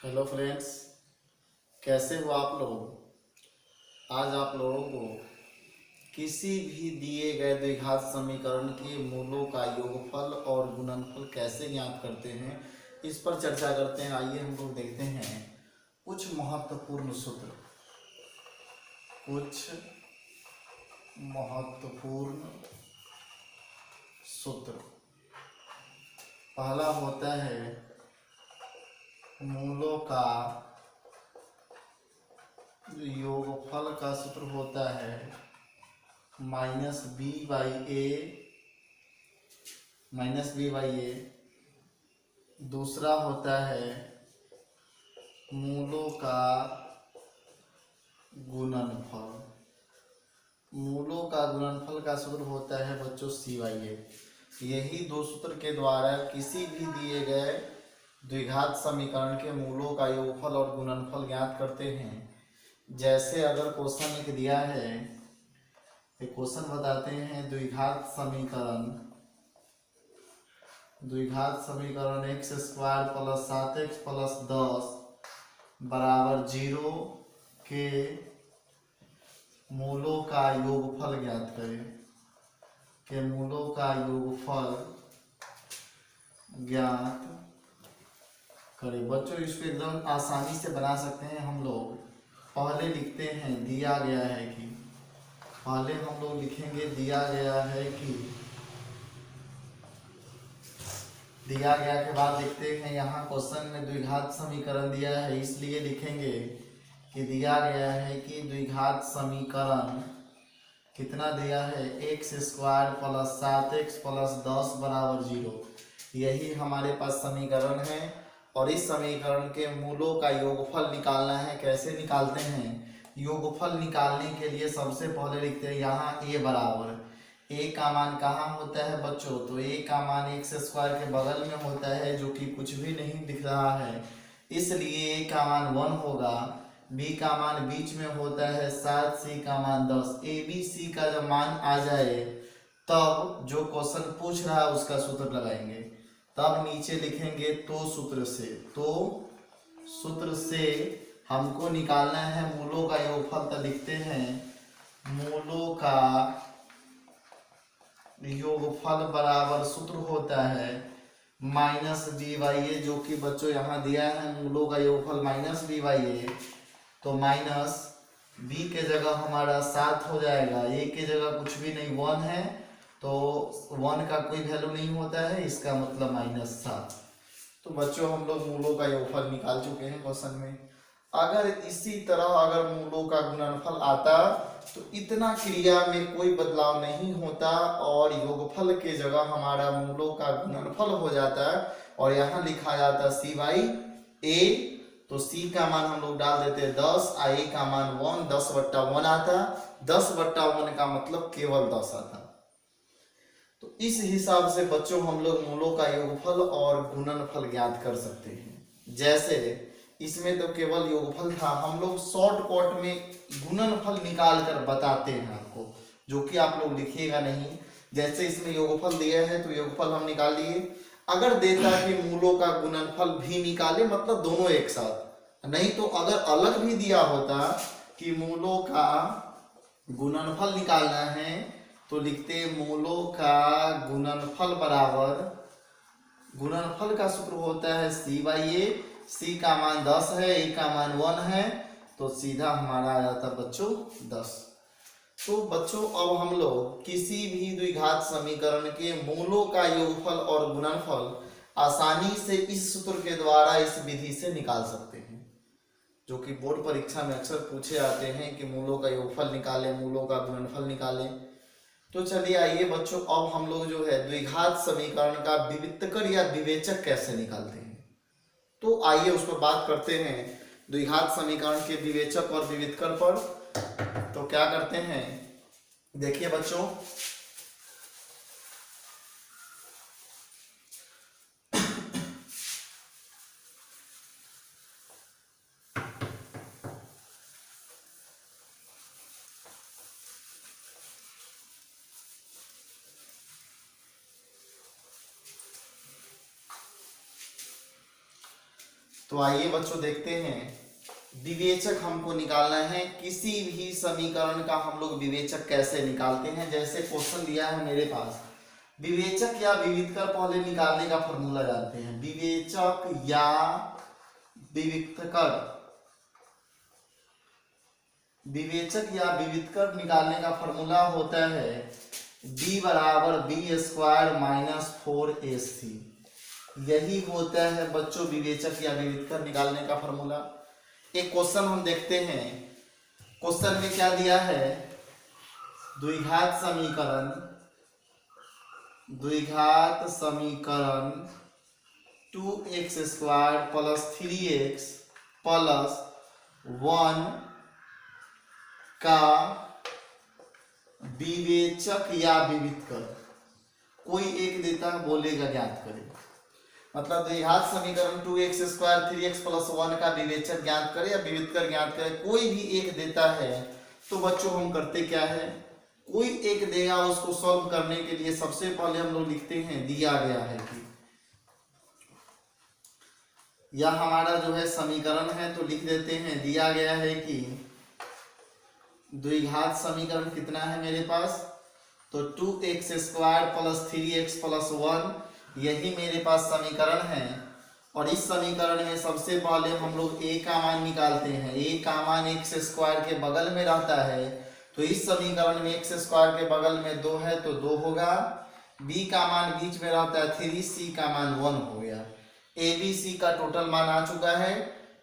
Hello friends, कैसे हो आप लोग। आज आप लोगों को किसी भी दिए गए द्विघात समीकरण के मूलों का योगफल और गुणनफल कैसे ज्ञात करते हैं, इस पर चर्चा करते हैं। आइए हम लोग देखते हैं कुछ महत्वपूर्ण सूत्र। कुछ महत्वपूर्ण सूत्र। पहला होता है मूलों का योगफल का सूत्र होता है -b/a। दूसरा होता है मूलों का गुणनफल। मूलों का गुणनफल का सूत्र होता है बच्चों c/a। यही दो सूत्र के द्वारा किसी भी दिए गए द्विघात समीकरण के मूलों का योगफल और गुणनफल ज्ञात करते हैं। जैसे अगर क्वेश्चन लिख दिया है, एक क्वेश्चन बताते हैं द्विघात समीकरण x² + 7x + 10 बराबर 0 के मूलों का योगफल ज्ञात करें। के मूलों का योगफल ज्ञात करें। बच्चों इसको एकदम आसानी से बना सकते हैं हम लोग। पहले लिखते हैं दिया गया है कि, पहले हम लोग लिखेंगे दिया गया है कि, दिया गया के बाद लिखते हैं यहाँ क्वेश्चन में द्विघात समीकरण दिया है, इसलिए लिखेंगे कि दिया गया है कि द्विघात समीकरण कितना दिया है, x² + 7x + 10 बराबर 0। यही हमारे पास समीकरण है और इस समीकरण के मूलों का योगफल निकालना है। कैसे निकालते हैं? योगफल निकालने के लिए सबसे पहले लिखते हैं यहाँ a बराबर, a का मान कहाँ होता है बच्चों, तो a का मान x² के बगल में होता है जो कि कुछ भी नहीं दिख रहा है, इसलिए a का मान 1 होगा। b का मान बीच में होता है 7, c का मान 10। a b c का जब मान आ जाए तब जो क्वेश्चन पूछ रहा है उसका सूत्र लगाएंगे। तब नीचे लिखेंगे तो सूत्र से हमको निकालना है मूलों का योगफल। तो लिखते हैं मूलों का योगफल बराबर सूत्र होता है -b/a, जो कि बच्चों यहाँ दिया है मूलों का योगफल -b/a। तो माइनस b के जगह हमारा 7 हो जाएगा, a के जगह कुछ भी नहीं 1 है, तो 1 का कोई वैल्यू नहीं होता है, इसका मतलब -7। तो बच्चों हम लोग मूलों का योगफल निकाल चुके हैं क्वेश्चन में। अगर इसी तरह अगर मूलों का गुणनफल आता तो इतना क्रिया में कोई बदलाव नहीं होता और योगफल के जगह हमारा मूलों का गुणनफल हो जाता और यहाँ लिखा जाता c/a। तो c का मान हम लोग डाल देते 10, a का मान 1, 10/1 आता। 10/1 का मतलब केवल 10 आता। तो इस हिसाब से बच्चों हम लोग मूलों का योगफल और गुणनफल ज्ञात कर सकते हैं। जैसे इसमें तो केवल योगफल था, हम लोग शॉर्टकट में गुणनफल निकाल कर बताते हैं आपको, जो कि आप लोग लिखिएगा नहीं। जैसे इसमें योगफल दिया है तो योगफल हम निकाल लिए। अगर देता कि मूलों का गुणनफल भी निकाले, मतलब दोनों एक साथ, नहीं तो अगर अलग भी दिया होता कि मूलों का गुणनफल निकालना है तो लिखते मूलों का गुणनफल बराबर, गुणनफल का सूत्र होता है c/a। c का मान 10 है, a का मान 1 है, तो सीधा हमारा आ जाता बच्चों 10। तो बच्चों अब हम लोग किसी भी द्विघात समीकरण के मूलों का योगफल और गुणनफल आसानी से इस सूत्र के द्वारा, इस विधि से निकाल सकते हैं, जो कि बोर्ड परीक्षा में अक्सर पूछे आते हैं कि मूलों का योगफल निकालें, मूलों का गुणनफल निकालें। तो चलिए आइए बच्चों, अब हम लोग जो है द्विघात समीकरण का विविक्तकर या विवेचक कैसे निकालते हैं, तो आइए उस पर बात करते हैं। द्विघात समीकरण के विवेचक और विविक्तकर पर तो क्या करते हैं, देखिए बच्चों, तो तो आइए बच्चों देखते हैं, विवेचक हमको निकालना है। किसी भी समीकरण का हम लोग विवेचक कैसे निकालते हैं। जैसे क्वेश्चन दिया है मेरे पास, विवेचक या विविधकर पहले निकालने का फॉर्मूला जानते हैं। विवेचक या विविधकर, विवेचक या विविधकर निकालने का फॉर्मूला होता है b बराबर बी स्क्वायर माइनस 4ac। यही होता है बच्चों विवेचक या विविधकर निकालने का फॉर्मूला। एक क्वेश्चन हम देखते हैं। क्वेश्चन में क्या दिया है, द्विघात समीकरण, द्विघात समीकरण 2x square plus 3x plus 1 का विवेचक या विविधकर कोई एक देता है, बोलेगा ज्ञात करें। मतलब द्विघात समीकरण 2x स्क्वायर 3x प्लस 1 का विवेचक ज्ञात करे या विविधकर ज्ञात करे, कोई भी एक देता है। तो बच्चों हम करते क्या है, कोई एक देगा, उसको सॉल्व करने के लिए सबसे पहले हम लोग लिखते हैं दिया गया है कि, या हमारा जो है समीकरण है तो लिख देते हैं दिया गया है कि द्विघात समीकरण कितना है मेरे पास, तो 2x square plus 3x plus 1 यही मेरे पास समीकरण है। और इस समीकरण में सबसे पहले हम लोग a का मान निकालते हैं। a का मान x स्क्वायर के बगल में रहता है, तो इस समीकरण में x स्क्वायर के बगल में 2 है तो 2 होगा। b का मान बीच में रहता है 3, c का मान 1 हो गया। a b c का टोटल मान आ चुका है,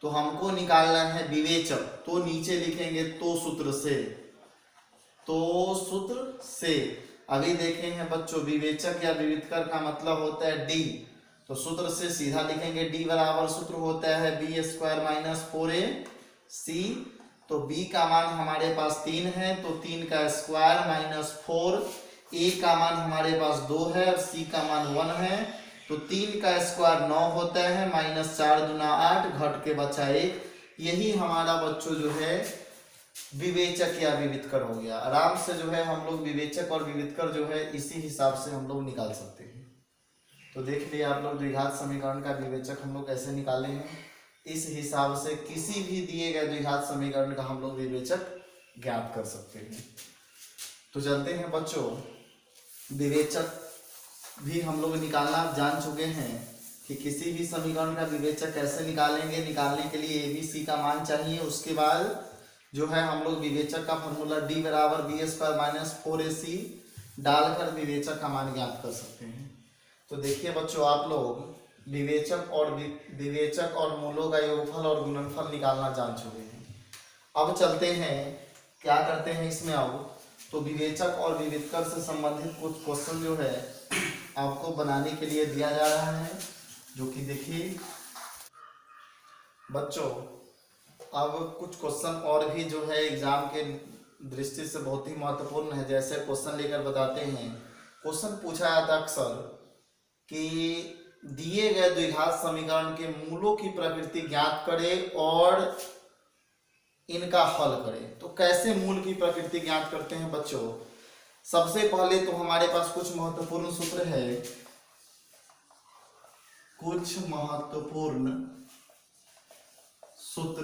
तो हमको निकालना है विवेचक। तो नीचे लिखेंगे तो सूत्र से, तो सूत्र से। अभी देखे हैं बच्चों, विवेचक या विविधकर का मतलब होता है d, तो सूत्र से सीधा लिखेंगे d बराबर सूत्र होता है बी स्क्वायर माइनस 4ac। तो b का मान हमारे पास 3 है, तो 3 का स्क्वायर माइनस 4, a का मान हमारे पास 2 है और c का मान 1 है, तो 3 का स्क्वायर 9 होता है, माइनस 4 दूना 8, घट के बचा 1। यही हमारा बच्चों जो है विवेचक या विविधकर हो गया। आराम से जो है हम लोग विवेचक और विविधकर जो है इसी हिसाब से हम लोग निकाल सकते हैं। तो देख लिया आप लोग, द्विघात समीकरण का विवेचक हम लोग कैसे निकाले हैं। इस हिसाब से किसी भी दिए गए द्विघात समीकरण का हम लोग विवेचक ज्ञात कर सकते हैं। तो चलते हैं बच्चों, विवेचक भी हम लोग निकालना जान चुके हैं कि किसी भी समीकरण का विवेचक कैसे निकालेंगे। निकालने के लिए a b c का मान चाहिए। उसके बाद जो है हम लोग विवेचक का फॉर्मूला d बराबर बी स्क्वायर माइनस 4ac डालकर विवेचक का मान ज्ञात कर सकते हैं। तो देखिए बच्चों, आप लोग विवेचक और मूलों का योगफल और गुणनफल निकालना जान चुके हैं। अब चलते हैं, क्या करते हैं इसमें। अब तो विवेचक और विविधकर से संबंधित कुछ क्वेश्चन जो है आपको बनाने के लिए दिया जा रहा है, जो कि देखिए बच्चों, अब कुछ क्वेश्चन और भी जो है एग्जाम के दृष्टि से बहुत ही महत्वपूर्ण है। जैसे क्वेश्चन लेकर बताते हैं। क्वेश्चन पूछा जाता अक्सर कि दिए गए द्विघात समीकरण के मूलों की प्रकृति ज्ञात करें और इनका हल करें। तो कैसे मूल की प्रकृति ज्ञात करते हैं बच्चों। सबसे पहले तो हमारे पास कुछ महत्वपूर्ण सूत्र है, कुछ महत्वपूर्ण सूत्र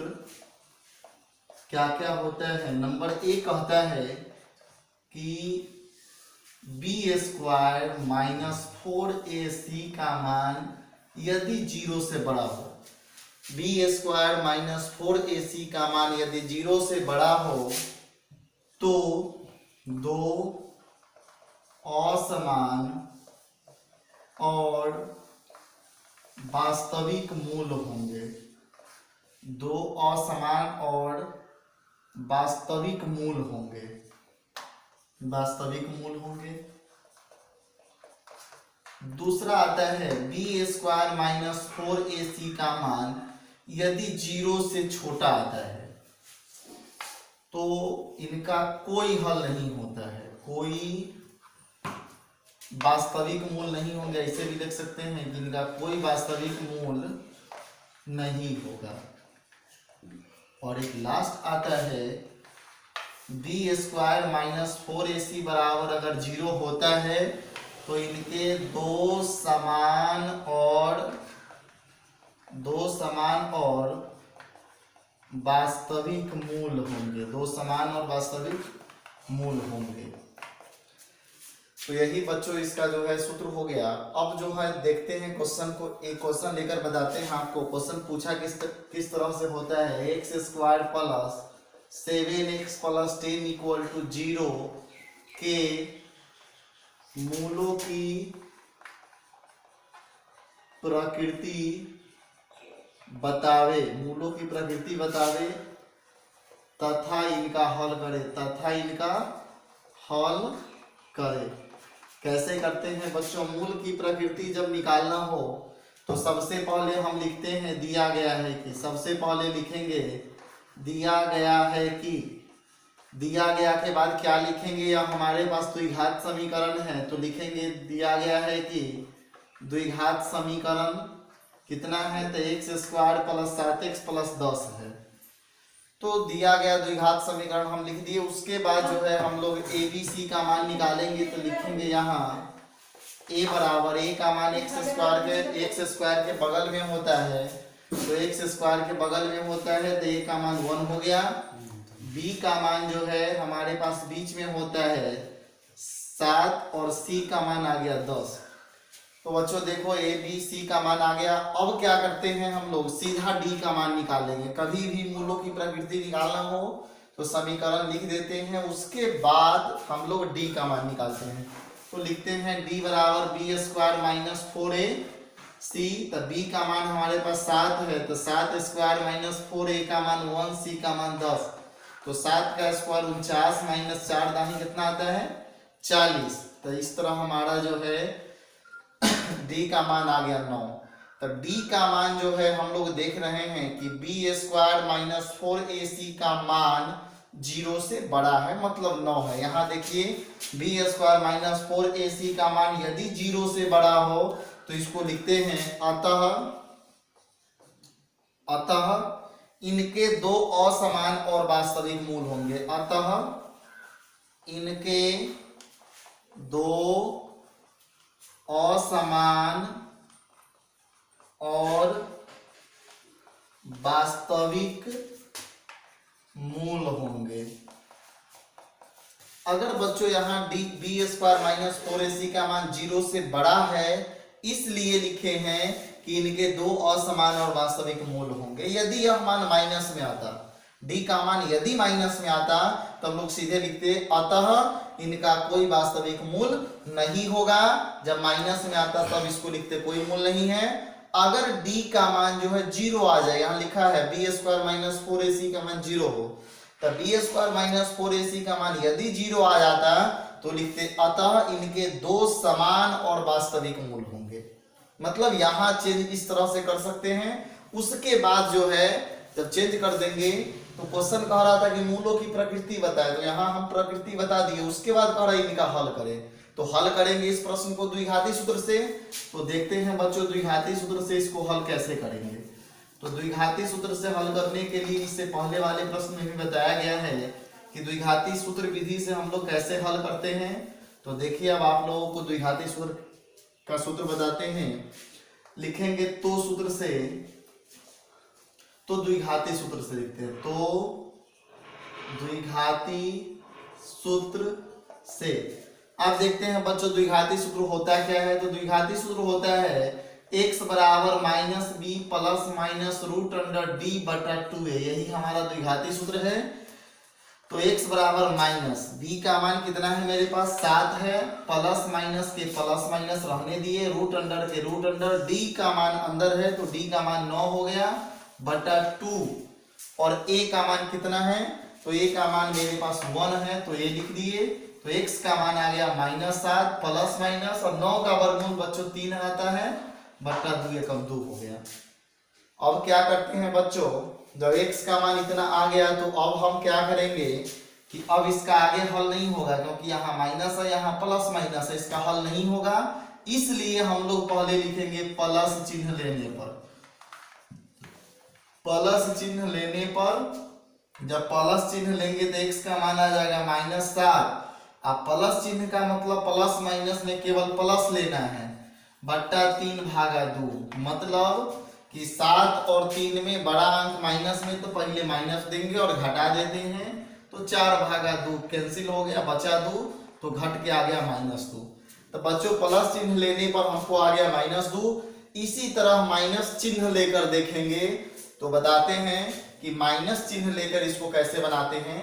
क्या क्या होता है। नंबर 1 कहता है कि बी स्क्वायर माइनस 4ac का मान यदि 0 से बड़ा हो, बी स्क्वायर माइनस 4ac का मान यदि 0 से बड़ा हो तो दो असमान और वास्तविक मूल होंगे। दो असमान और वास्तविक मूल होंगे, वास्तविक मूल होंगे। दूसरा आता है बी स्क्वायर माइनस 4ac का मान यदि 0 से छोटा आता है तो इनका कोई हल नहीं होता है, कोई वास्तविक मूल नहीं होंगे। ऐसे भी लिख सकते हैं कि इनका कोई वास्तविक मूल नहीं होगा। और एक लास्ट आता है बी स्क्वायर माइनस 4ac बराबर अगर 0 होता है तो इनके दो समान और दो समान और वास्तविक मूल होंगे, दो समान और वास्तविक मूल होंगे। तो यही बच्चों इसका जो है सूत्र हो गया। अब जो है देखते हैं क्वेश्चन को, एक क्वेश्चन लेकर बताते हैं आपको। क्वेश्चन पूछा किस तरह से होता है, x square plus 7x plus 10 equal to 0 के मूलों की प्रकृति बतावे, मूलों की प्रकृति बतावे तथा इनका हल करे, तथा इनका हल करे। कैसे करते हैं बच्चों, मूल की प्रकृति जब निकालना हो तो सबसे पहले हम लिखते हैं दिया गया है कि, सबसे पहले लिखेंगे दिया गया है कि, दिया गया के बाद क्या लिखेंगे, या हमारे पास द्विघात समीकरण है तो लिखेंगे दिया गया है कि द्विघात समीकरण कितना है, तो x square plus 7x plus 10 है। तो दिया गया द्विघात समीकरण हम लिख दिए। उसके बाद जो है हम लोग ए बी सी का मान निकालेंगे तो लिखेंगे यहाँ a बराबर, a का मान एक्स स्क्वायर के बगल में होता है, तो एक्स स्क्वायर के बगल में होता है तो a का मान 1 हो गया। b का मान जो है हमारे पास बीच में होता है 7 और c का मान आ गया 10। तो बच्चों देखो ए बी सी का मान आ गया। अब क्या करते हैं हम लोग, सीधा डी का मान निकालेंगे। कभी भी मूलों की प्रकृति निकालना हो तो समीकरण लिख देते हैं, उसके बाद हम लोग डी का मान निकालते हैं। तो लिखते हैं डी बराबर बी स्क्वायर माइनस 4ac, तो बी का मान हमारे पास 7 है तो 7 स्क्वायर माइनस 4a का मान 1, c का मान 10, तो 7 का स्क्वायर 49 माइनस 4 दानी कितना आता है 40। तो इस तरह हमारा जो है डी का मान आ गया 9। तो डी का मान जो है हम लोग देख रहे हैं कि बी स्क्वायर माइनस 4ac का मान 0 से बड़ा है, मतलब 9 है। यहाँ देखिए बी स्क्वायर माइनस 4ac का मान यदि 0 से बड़ा हो तो इसको लिखते हैं अतः इनके दो असमान और वास्तविक मूल होंगे। अतः इनके दो असमान और वास्तविक मूल होंगे। अगर बच्चों यहाँ बी स्क्वायर माइनस 4ac का मान 0 से बड़ा है, इसलिए लिखे हैं कि इनके दो असमान और वास्तविक मूल होंगे। यदि यह मान माइनस में आता, डी का मान यदि माइनस में आता तो हम लोग सीधे लिखते अतः इनका कोई वास्तविक मूल नहीं होगा। जब माइनस में आता तब इसको लिखते कोई मूल नहीं है। अगर डी का मान जो है 0 आ जाए, यहाँ लिखा है बी स्क्वायर माइनस 4ac का मान 0 हो, तो बी स्क्वायर माइनस 4ac का मान यदि 0 आ जाता तो लिखते अतः इनके दो समान और वास्तविक मूल होंगे। मतलब यहाँ चेंज इस तरह से कर सकते हैं। उसके बाद जो है जब चेंज कर देंगे तो क्वेश्चन कह रहा था कि मूलों की प्रकृति बताए, तो यहाँ हम प्रकृति बता दिए। उसके बाद कह रहा है इनका हल करें, तो हल करेंगे इस प्रश्न को द्विघाती सूत्र से। तो देखते हैं बच्चों द्विघाती सूत्र से इसको हल कैसे करेंगे। तो द्विघाती सूत्र से हल करने के लिए इससे पहले वाले प्रश्न में भी बताया गया है कि द्विघाती सूत्र विधि से हम लोग कैसे हल करते हैं। तो देखिए अब आप लोगों को द्विघाती सूत्र का सूत्र बताते हैं। लिखेंगे तो सूत्र से, तो द्विघाती सूत्र से लिखते हैं। तो द्विघाती सूत्र से आप देखते हैं बच्चों द्विघाती सूत्र होता क्या है। तो द्विघाती सूत्र होता है x बराबर minus b plus minus root under d बटा 2a, यही हमारा द्विघाती सूत्र है। तो x बराबर माइनस b का मान कितना है मेरे पास 7 है, प्लस माइनस के प्लस माइनस रहने दिए, रूट अंडर के रूट अंडर, d का मान अंदर है तो d का मान 9 हो गया बटा 2, और a का मान कितना है, तो a का मान मेरे पास 1 है तो a लिख दिए। तो x का मान आ गया -7 प्लस माइनस, और 9 का वर्गमूल बच्चों 3 आता है बटा 2 एकम 2 हो गया। अब क्या करते हैं बच्चों, जब x का मान इतना आ गया तो अब हम क्या करेंगे कि अब इसका आगे हल नहीं होगा, क्योंकि यहाँ माइनस है यहाँ प्लस माइनस है, इसका हल नहीं होगा। इसलिए हम लोग पहले लिखेंगे प्लस चिन्ह लेने पर। प्लस चिन्ह लेने पर जब प्लस चिन्ह लेंगे तो x का मान आ जाएगा -7। अब प्लस चिन्ह का मतलब प्लस माइनस में केवल प्लस लेना है, बट्टा 3 भागा 2, मतलब कि 7 और 3 में बड़ा अंक माइनस में, तो पहले माइनस देंगे और घटा देते हैं, तो 4/2 कैंसिल हो गया, बचा 2, तो घट के आ गया -2। तो बच्चों प्लस चिन्ह लेने पर हमको आ गया -2। इसी तरह माइनस चिन्ह लेकर देखेंगे तो बताते हैं कि माइनस चिन्ह लेकर इसको कैसे बनाते हैं।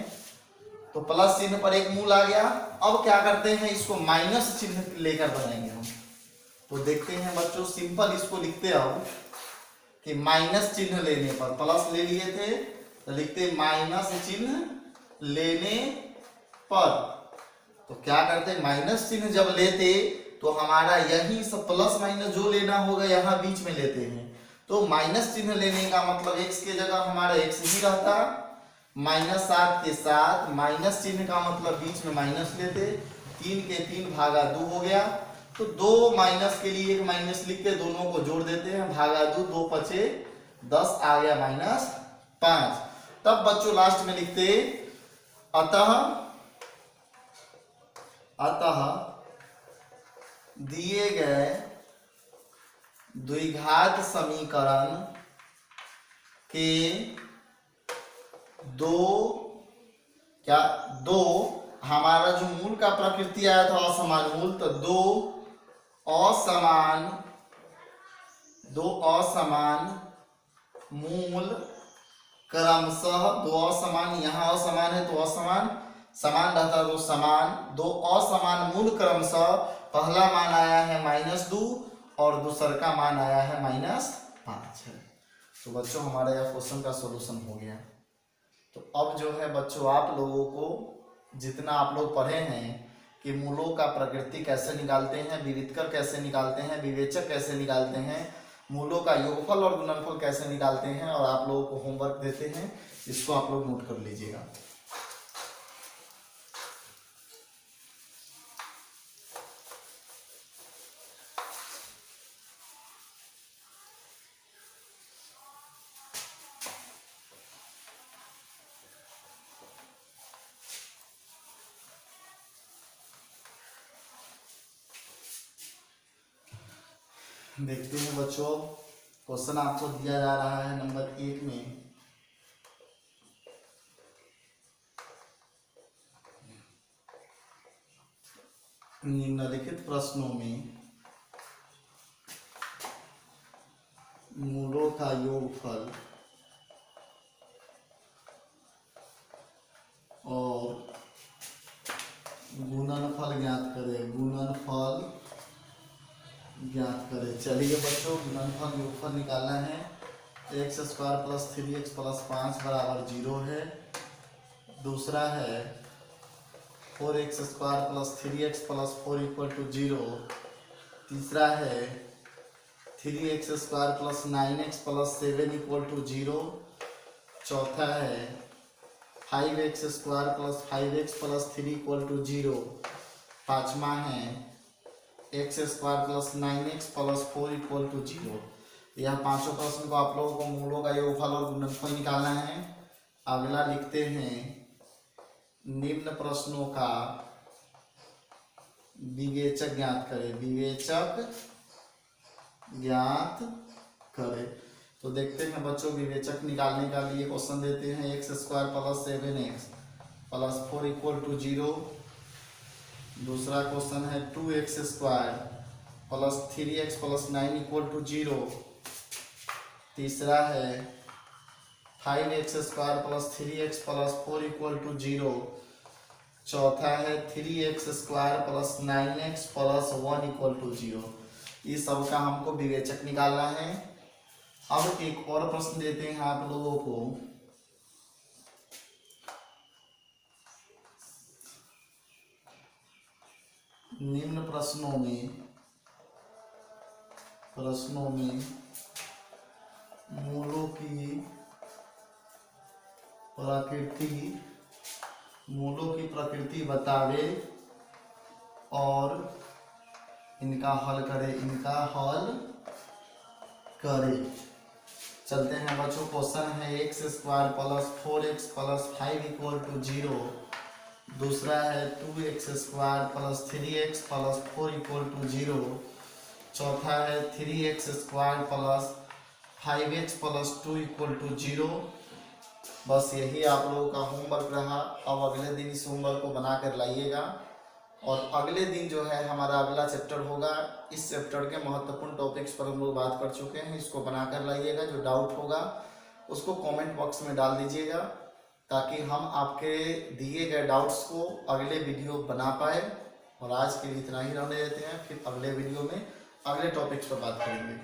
तो प्लस चिन्ह पर एक मूल आ गया। अब क्या करते हैं, इसको माइनस चिन्ह लेकर बनाएंगे हम। तो देखते हैं बच्चों, सिंपल इसको लिखते आओ कि माइनस चिन्ह लेने पर, प्लस ले लिए थे तो लिखते माइनस चिन्ह लेने पर। तो क्या करते, माइनस चिन्ह जब लेते तो हमारा यही सब प्लस माइनस जो लेना होगा यहाँ बीच में लेते हैं। तो माइनस चिन्ह लेने का मतलब x के जगह हमारा x ही रहता, -7 के साथ माइनस चिन्ह का मतलब बीच में माइनस लेते, 3 के 3/2 हो गया। तो 2 माइनस के लिए एक माइनस लिख के दोनों को जोड़ देते हैं, /2, 2 पचे 10 आ गया -5। तब बच्चों लास्ट में लिखते अतः दिए गए द्विघात समीकरण के दो हमारा जो मूल का प्रकृति आया था असमान मूल, तो दो असमान मूल क्रमशः, दो असमान, यहाँ असमान है तो असमान, समान रहता तो समान, दो असमान मूल क्रमशः पहला मान आया है -2 और दूसरा का मान आया है -5 है। तो बच्चों हमारा यह क्वेश्चन का सॉल्यूशन हो गया। तो अब जो है बच्चों, आप लोगों को जितना आप लोग पढ़े हैं कि मूलों का प्रकृति कैसे निकालते हैं, विविधकर कैसे निकालते हैं, विवेचक कैसे निकालते हैं, मूलों का योगफल और गुणनफल कैसे निकालते हैं, और आप लोगों को होमवर्क देते हैं, इसको आप लोग नोट कर लीजिएगा। देखते हैं बच्चों, क्वेश्चन आपको दिया जा रहा है नंबर 1 में। निम्नलिखित प्रश्नों में मूलों का योगफल और गुणनफल ज्ञात करें, गुणनफल ज्ञात करें। चलिए बच्चों, गुणनफल योगफल निकालना है। x² + 3x + 5 = 0 है। दूसरा है 4x² + 3x + 4 = 0। तीसरा है 3x² + 9x + 7 = 0। चौथा है 5x² + 5x + 3 = 0। पांचवा है x² + 9x + 4 = 0। यह पांचों प्रश्न को आप लोगों को मूलों का योगफल और गुणनफल निकालना है। अगला लिखते हैं निम्न प्रश्नों का विवेचक ज्ञात करें, विवेचक ज्ञात करें। तो देखते हैं बच्चों, विवेचक निकालने का लिए क्वेश्चन देते हैं x² + 7x + 4 = 0। दूसरा क्वेश्चन है 2x² + 3x + 9 = 0। तीसरा है 5x² + 3x + 4 = 0। चौथा है 3x² + 9x + 1 = 0। इस सब का हमको विवेचक निकालना है। अब एक और प्रश्न देते हैं आप लोगों को। निम्न प्रश्नों में मूलों की प्रकृति बतावे और इनका हल करे। चलते हैं बच्चों, क्वेश्चन है x² + 4x + 5 = 0। दूसरा है 2x² + 3x + 4 = 0। चौथा है 3x² + 5h + 2 = 0। बस यही आप लोगों का होमवर्क रहा। अब अगले दिन इस होमवर्क को बना कर लाइएगा और अगले दिन जो है हमारा अगला चैप्टर होगा। इस चैप्टर के महत्वपूर्ण टॉपिक्स पर हम लोग बात कर चुके हैं, इसको बना कर लाइएगा। जो डाउट होगा उसको कमेंट बॉक्स में डाल दीजिएगा ताकि हम आपके दिए गए डाउट्स को अगले वीडियो बना पाए। और आज के लिए इतना ही रहने देते हैं, फिर अगले वीडियो में अगले टॉपिक्स पर बात करेंगे।